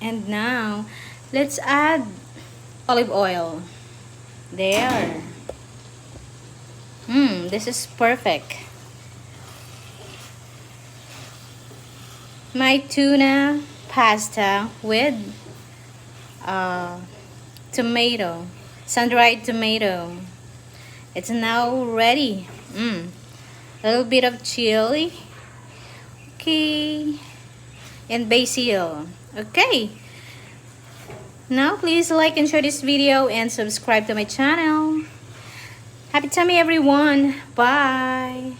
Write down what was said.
And now, let's add olive oil. There. This is perfect. My tuna pasta with tomato, sun-dried tomato. It's now ready. A little bit of chili. Okay. And basil. Okay. Now please like and share this video and subscribe to my channel. Happy tummy everyone. Bye.